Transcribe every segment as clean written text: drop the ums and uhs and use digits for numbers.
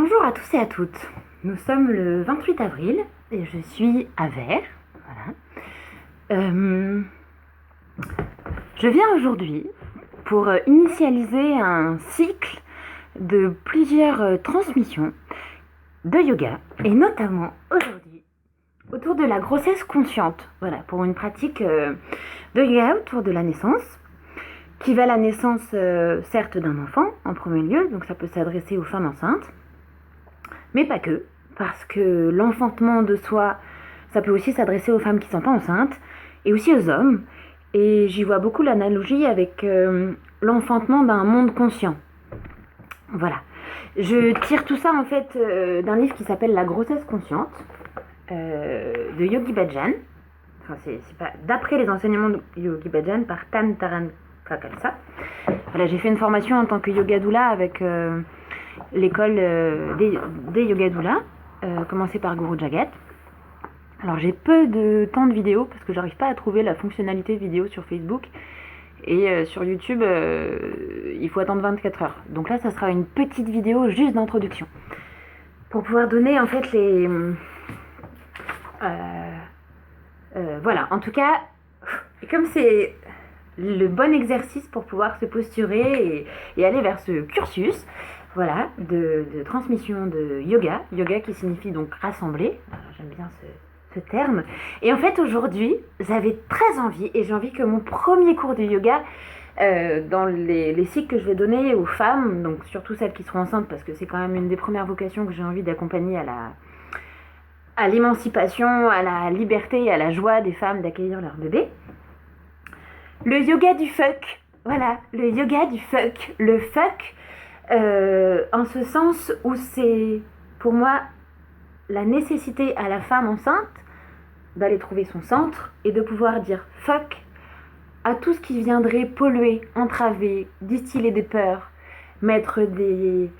Bonjour à tous et à toutes. Nous sommes le 28 avril et je suis à Vert. Voilà. Je viens aujourd'hui pour initialiser un cycle de plusieurs transmissions de yoga et notamment aujourd'hui autour de la grossesse consciente. Voilà, pour une pratique de yoga autour de la naissance qui va à la naissance certes d'un enfant en premier lieu, donc ça peut s'adresser aux femmes enceintes. Mais pas que, parce que l'enfantement de soi, ça peut aussi s'adresser aux femmes qui ne sont pas enceintes, et aussi aux hommes. Et j'y vois beaucoup l'analogie avec l'enfantement d'un monde conscient. Voilà. Je tire tout ça en fait d'un livre qui s'appelle La grossesse consciente, de Yogi Bhajan. Enfin, c'est pas d'après les enseignements de Yogi Bhajan par Tan Taran Khalsa. Voilà, j'ai fait une formation en tant que yoga doula avec l'école des yoga doulas, commencé par Guru Jagat. Alors j'ai peu de temps de vidéo parce que j'arrive pas à trouver la fonctionnalité vidéo sur Facebook et sur YouTube il faut attendre 24 heures. Donc là ça sera une petite vidéo juste d'introduction pour pouvoir donner en fait les voilà, en tout cas comme c'est le bon exercice pour pouvoir se posturer et aller vers ce cursus, voilà, de transmission de yoga. Yoga qui signifie donc rassembler. J'aime bien ce terme. Et en fait, aujourd'hui, j'avais très envie, et j'ai envie que mon premier cours de yoga, dans les cycles que je vais donner aux femmes, donc surtout celles qui seront enceintes, parce que c'est quand même une des premières vocations que j'ai envie d'accompagner à l'émancipation, à la liberté et à la joie des femmes d'accueillir leur bébé. Le yoga du fuck. Voilà, le yoga du fuck. Le fuck, en ce sens où c'est pour moi la nécessité à la femme enceinte d'aller trouver son centre et de pouvoir dire fuck à tout ce qui viendrait polluer, entraver, distiller des peurs, mettre des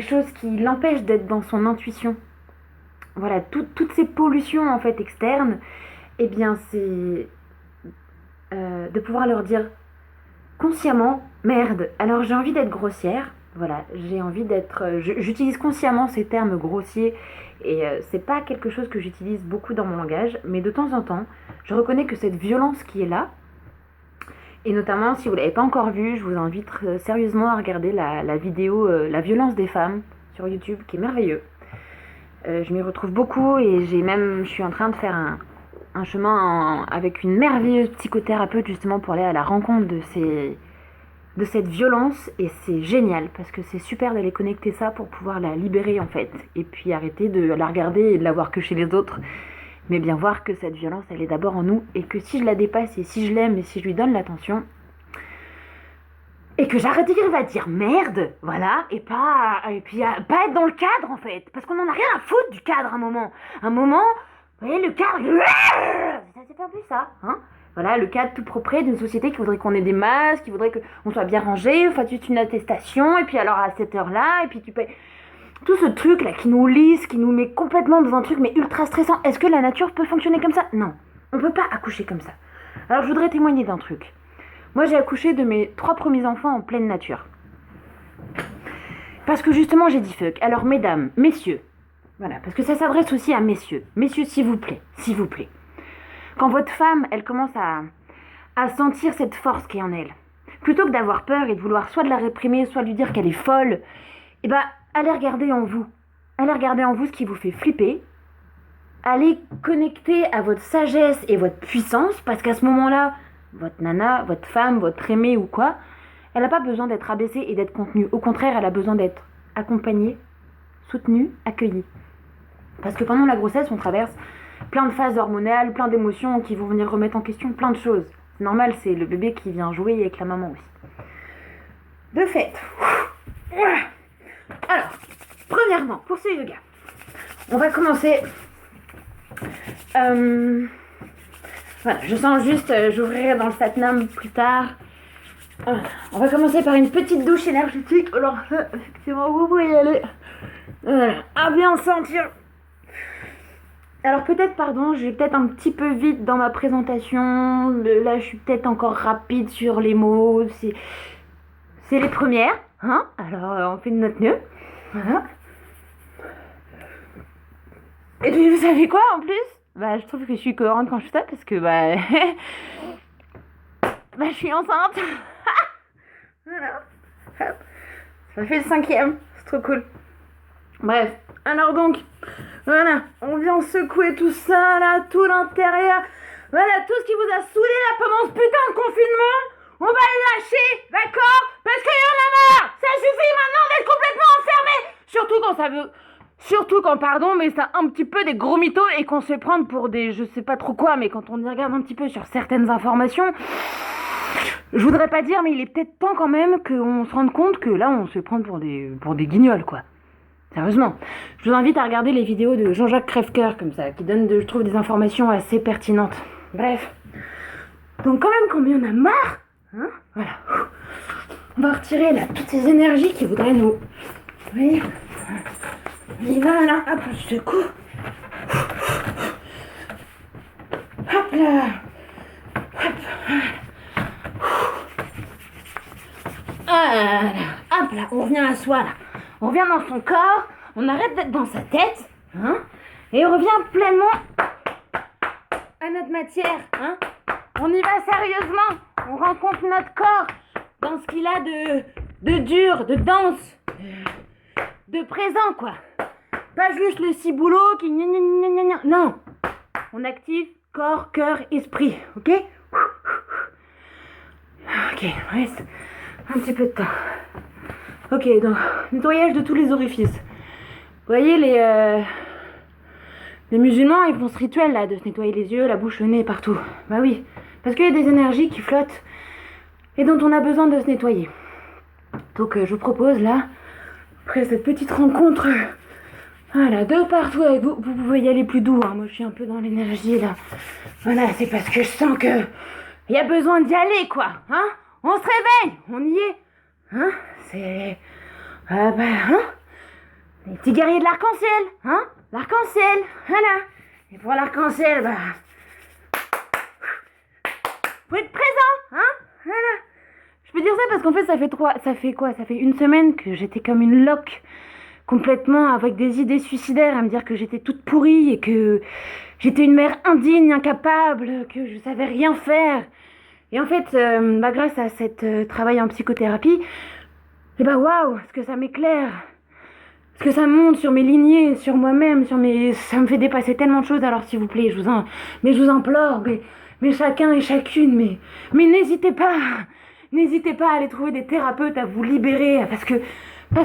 choses qui l'empêchent d'être dans son intuition. Voilà, toutes ces pollutions en fait externes, eh bien c'est de pouvoir leur dire consciemment, merde, alors j'ai envie d'être grossière, voilà, j'ai envie d'être... J'utilise consciemment ces termes grossiers et c'est pas quelque chose que j'utilise beaucoup dans mon langage, mais de temps en temps, je reconnais que cette violence qui est là, et notamment si vous l'avez pas encore vue, je vous invite sérieusement à regarder la vidéo La violence des femmes sur YouTube, qui est merveilleux. Je m'y retrouve beaucoup et je suis en train de faire un chemin avec une merveilleuse psychothérapeute justement pour aller à la rencontre de cette violence, et c'est génial parce que c'est super d'aller connecter ça pour pouvoir la libérer en fait, et puis arrêter de la regarder et de la voir que chez les autres, mais bien voir que cette violence elle est d'abord en nous, et que si je la dépasse et si je l'aime et si je lui donne l'attention et que j'arrête à dire merde, voilà, et puis pas être dans le cadre en fait, parce qu'on en a rien à foutre du cadre à un moment, vous voyez, le cadre, c'est pas plus ça, hein. Voilà, le cadre tout propre d'une société qui voudrait qu'on ait des masques, qui voudrait qu'on soit bien rangé, enfin juste une attestation, et puis alors à cette heure-là, et puis tu payes... Tout ce truc-là qui nous lisse, qui nous met complètement dans un truc mais ultra stressant. Est-ce que la nature peut fonctionner comme ça? Non, on peut pas accoucher comme ça. Alors je voudrais témoigner d'un truc. Moi j'ai accouché de mes 3 premiers enfants en pleine nature. Parce que justement j'ai dit fuck. Alors mesdames, messieurs, voilà, parce que ça s'adresse aussi à messieurs. Messieurs, s'il vous plaît, s'il vous plaît. Quand votre femme, elle commence à sentir cette force qui est en elle, plutôt que d'avoir peur et de vouloir soit de la réprimer, soit de lui dire qu'elle est folle, eh ben, allez regarder en vous. Allez regarder en vous ce qui vous fait flipper. Allez connecter à votre sagesse et votre puissance, parce qu'à ce moment-là, votre nana, votre femme, votre aimée ou quoi, elle n'a pas besoin d'être abaissée et d'être contenue. Au contraire, elle a besoin d'être accompagnée, soutenue, accueillie. Parce que pendant la grossesse, on traverse plein de phases hormonales, plein d'émotions qui vont venir remettre en question plein de choses. C'est normal, c'est le bébé qui vient jouer avec la maman aussi. De fait, alors, premièrement, pour ce yoga, on va commencer... voilà, je sens juste, j'ouvrirai dans le Satnam plus tard. Voilà. On va commencer par une petite douche énergétique. Alors, effectivement, vous pouvez y aller. Voilà, à bien sentir... Alors peut-être, pardon, je vais peut-être un petit peu vite dans ma présentation. Là, je suis peut-être encore rapide sur les mots. C'est les premières, hein. Alors, on fait de notre mieux. Voilà. Et puis vous savez quoi en plus? Bah je trouve que je suis cohérente quand je fais ça parce que bah bah je suis enceinte. Voilà. Hop. Ça fait le 5e, c'est trop cool. Bref, alors donc, voilà, on vient secouer tout ça là, tout l'intérieur. Voilà, tout ce qui vous a saoulé là pendant ce putain de confinement, on va le lâcher, d'accord? Parce qu'il y en a marre. Ça suffit maintenant d'être complètement enfermé. Surtout quand, pardon, mais c'est un petit peu des gros mythos et qu'on se fait prendre pour des je sais pas trop quoi, mais quand on y regarde un petit peu sur certaines informations, je voudrais pas dire, mais il est peut-être temps quand même qu'on se rende compte que là, on se fait prendre pour des guignols, quoi. Sérieusement. Je vous invite à regarder les vidéos de Jean-Jacques Crèvecoeur, comme ça, qui donnent, je trouve, des informations assez pertinentes. Bref. Donc quand même, quand il y en a marre, hein, voilà. On va retirer là toutes ces énergies qui voudraient nous... Vous voyez? On y va là, hop, on se secoue. Hop là. Hop. Voilà. Hop là, on revient à soi là. On revient dans son corps, on arrête d'être dans sa tête, hein, et on revient pleinement à notre matière, hein. On y va sérieusement, on rencontre notre corps dans ce qu'il a de dur, de dense, de présent, quoi. Pas juste le ciboulot qui... Non, on active corps, cœur, esprit, ok? Ok, reste un petit peu de temps. Ok, donc, nettoyage de tous les orifices. Vous voyez, les musulmans, ils font ce rituel, là, de se nettoyer les yeux, la bouche, le nez, partout. Bah oui, parce qu'il y a des énergies qui flottent et dont on a besoin de se nettoyer. Donc, je vous propose, là, après cette petite rencontre, voilà, de partout avec vous, vous pouvez y aller plus doux, hein. Moi, je suis un peu dans l'énergie, là. Voilà, c'est parce que je sens que il y a besoin d'y aller, quoi, hein. On se réveille, on y est. Hein? C'est... hein? Les petits guerriers de l'arc-en-ciel, hein? L'arc-en-ciel, voilà. Et pour l'arc-en-ciel, bah... faut être présent, hein? Voilà. Je peux dire ça parce qu'en fait, ça fait une semaine que j'étais comme une loque, complètement avec des idées suicidaires, à me dire que j'étais toute pourrie et que j'étais une mère indigne, incapable, que je savais rien faire. Et en fait, grâce à cette travail en psychothérapie, waouh, ce que ça m'éclaire, ce que ça monte sur mes lignées, sur moi-même, ça me fait dépasser tellement de choses. Alors s'il vous plaît, je vous implore, mais chacun et chacune, mais n'hésitez pas à aller trouver des thérapeutes, à vous libérer, parce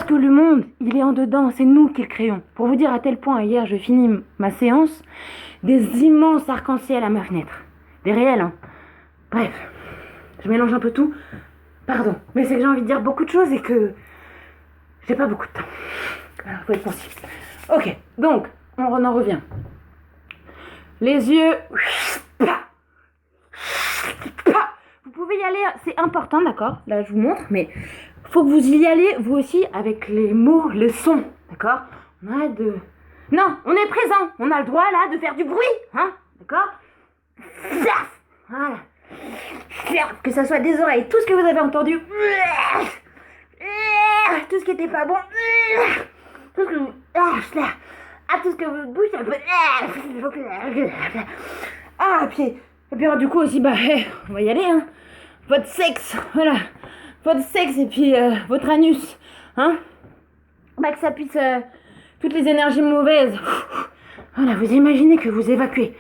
que le monde, il est en dedans, c'est nous qui le créons. Pour vous dire à tel point, hier, je finis ma séance, des immenses arcs-en-ciel à ma fenêtre, des réels, hein. Bref, je mélange un peu tout, pardon, mais c'est que j'ai envie de dire beaucoup de choses et que j'ai pas beaucoup de temps. Alors, faut être sensible. Ok, donc, on en revient. Les yeux, vous pouvez y aller, c'est important, d'accord? Là, je vous montre, mais faut que vous y allez, vous aussi, avec les mots, les sons, d'accord? On arrête de... Non, on est présent, on a le droit, là, de faire du bruit, hein? D'accord? Voilà. Que ça soit des oreilles, tout ce que vous avez entendu, tout ce qui était pas bon, tout ce que vous... tout ce que votre bouche un peu... et puis alors, du coup aussi, on va y aller, hein. Votre sexe, voilà. Votre sexe et puis votre anus, hein. Que ça puisse... toutes les énergies mauvaises. Voilà, vous imaginez que vous évacuez.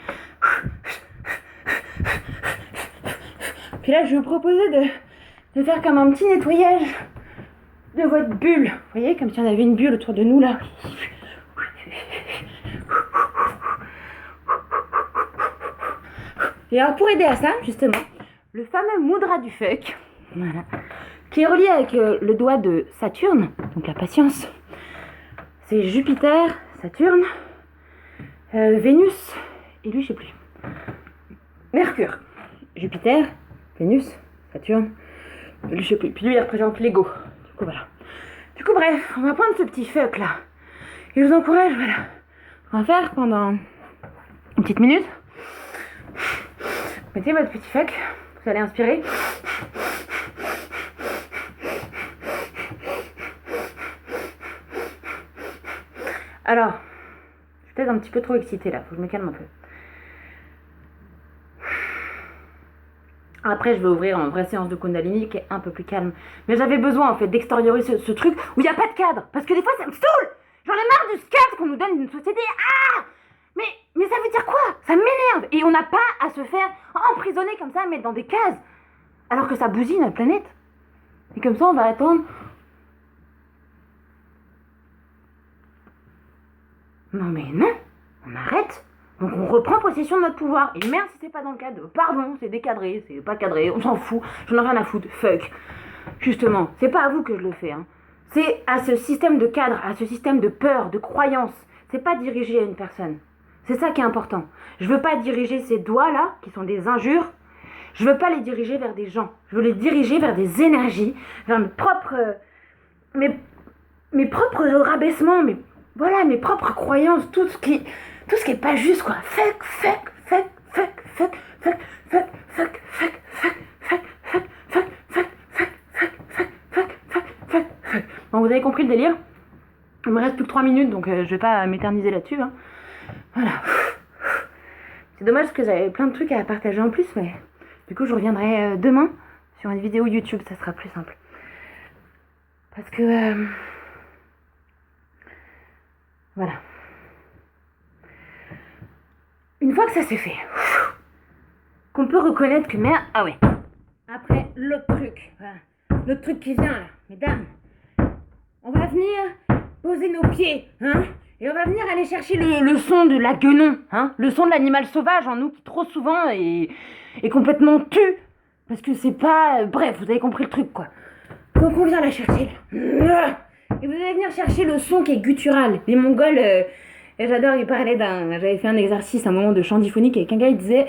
Puis là, je vais vous proposer de faire comme un petit nettoyage de votre bulle. Vous voyez, comme si on avait une bulle autour de nous, là. Et alors, pour aider à ça, justement, le fameux mudra du fuck, voilà, qui est relié avec le doigt de Saturne, donc la patience. C'est Jupiter, Saturne, Vénus, et lui, je sais plus. Mercure, Jupiter, Vénus, Saturne, lui, je sais plus. Puis lui, il représente l'ego. Du coup, voilà. Du coup, bref, on va prendre ce petit fuck là. Et je vous encourage, voilà. On va faire pendant une petite minute. Mettez votre petit fuck. Vous allez inspirer. Alors, je suis peut-être un petit peu trop excitée là, faut que je me calme un peu. Après, je vais ouvrir une vraie séance de Kundalini qui est un peu plus calme. Mais j'avais besoin en fait d'extérioriser ce truc où il n'y a pas de cadre. Parce que des fois, ça me saoule. J'en ai marre de ce cadre qu'on nous donne d'une société. Ah, mais ça veut dire quoi? Ça m'énerve. Et on n'a pas à se faire emprisonner comme ça, mettre dans des cases. Alors que ça bousille notre planète. Et comme ça, on va attendre. Non mais non, on arrête. Donc on reprend possession de notre pouvoir. Et merde si c'est pas dans le cadre. Pardon, c'est décadré, c'est pas cadré, on s'en fout. J'en ai rien à foutre. Fuck. Justement, c'est pas à vous que je le fais. Hein. C'est à ce système de cadre, à ce système de peur, de croyance. C'est pas dirigé à une personne. C'est ça qui est important. Je veux pas diriger ces doigts-là, qui sont des injures. Je veux pas les diriger vers des gens. Je veux les diriger vers des énergies, vers mes propres rabaissements, voilà, mes propres croyances, tout ce qui est pas juste, quoi. Fuck. Bon, vous avez compris le délire. Il me reste plus que 3 minutes, donc je vais pas m'éterniser là-dessus. Hein. Voilà. C'est dommage parce que j'avais plein de trucs à partager en plus, mais du coup, je reviendrai demain sur une vidéo YouTube, ça sera plus simple. Parce que... voilà. Une fois que ça s'est fait, qu'on peut reconnaître que merde... Ah ouais. Après, l'autre truc. Voilà. L'autre truc qui vient là, mesdames. On va venir poser nos pieds, hein, et on va venir aller chercher le son de la guenon, hein, le son de l'animal sauvage en nous qui trop souvent est complètement tue. Parce que c'est pas... bref, vous avez compris le truc, quoi. Donc on vient la chercher, là. Et vous allez venir chercher le son qui est guttural. Les Mongols, j'adore, ils parlaient j'avais fait un exercice, un moment de chant diphonique avec un gars, il disait...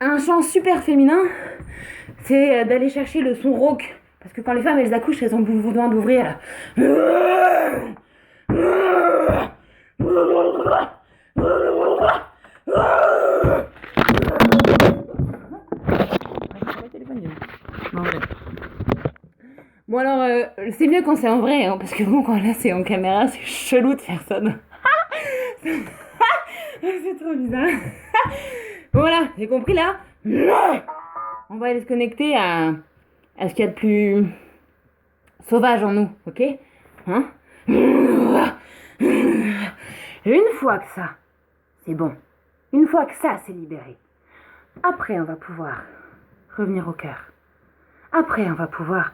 un chant super féminin, c'est d'aller chercher le son rauque. Parce que quand les femmes elles accouchent, elles ont besoin d'ouvrir là. Bon alors, c'est mieux quand c'est en vrai, hein, parce que bon, quand là c'est en caméra, c'est chelou de faire ça. C'est trop bizarre. Voilà, j'ai compris là. On va aller se connecter à ce qu'il y a de plus sauvage en nous, ok? Hein? Une fois que ça, c'est bon. Une fois que ça, c'est libéré. Après, on va pouvoir revenir au cœur. Après, on va pouvoir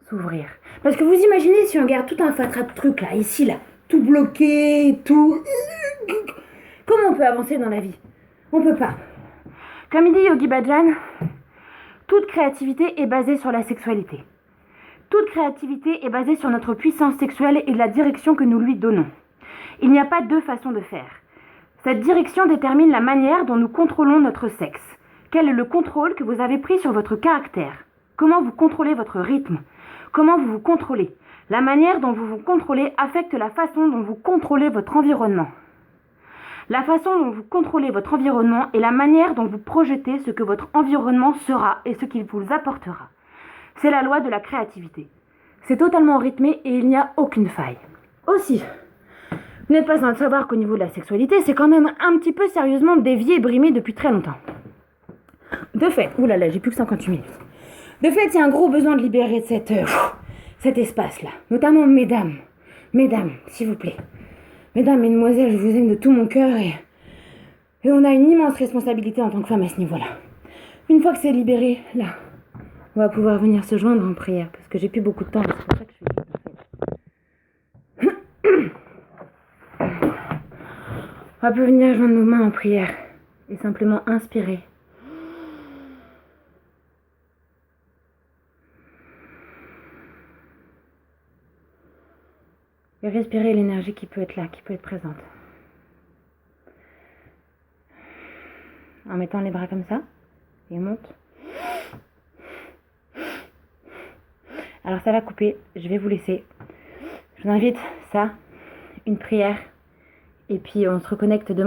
s'ouvrir. Parce que vous imaginez si on garde tout un fatras de trucs là, ici là, tout bloqué, tout... Comment on peut avancer dans la vie? On peut pas. Comme il dit Yogi Bhajan, toute créativité est basée sur la sexualité. Toute créativité est basée sur notre puissance sexuelle et la direction que nous lui donnons. Il n'y a pas deux façons de faire. Cette direction détermine la manière dont nous contrôlons notre sexe. Quel est le contrôle que vous avez pris sur votre caractère? Comment vous contrôlez votre rythme? Comment vous vous contrôlez? La manière dont vous vous contrôlez affecte la façon dont vous contrôlez votre environnement. La façon dont vous contrôlez votre environnement est la manière dont vous projetez ce que votre environnement sera et ce qu'il vous apportera. C'est la loi de la créativité. C'est totalement rythmé et il n'y a aucune faille. Aussi, vous n'êtes pas sans savoir qu'au niveau de la sexualité, c'est quand même un petit peu sérieusement dévié et brimé depuis très longtemps. De fait, oulala, j'ai plus que 58 minutes. De fait, il y a un gros besoin de libérer cet espace-là. Notamment mesdames. Mesdames, s'il vous plaît. Mesdames, mesdemoiselles, je vous aime de tout mon cœur et on a une immense responsabilité en tant que femme à ce niveau-là. Une fois que c'est libéré, là, on va pouvoir venir se joindre en prière parce que j'ai plus beaucoup de temps. C'est pour ça que je fais ça. On va pouvoir venir joindre nos mains en prière et simplement inspirer. Et respirer l'énergie qui peut être là, qui peut être présente. En mettant les bras comme ça, et on monte. Alors ça va couper, je vais vous laisser. Je vous invite, ça, une prière, et puis on se reconnecte demain.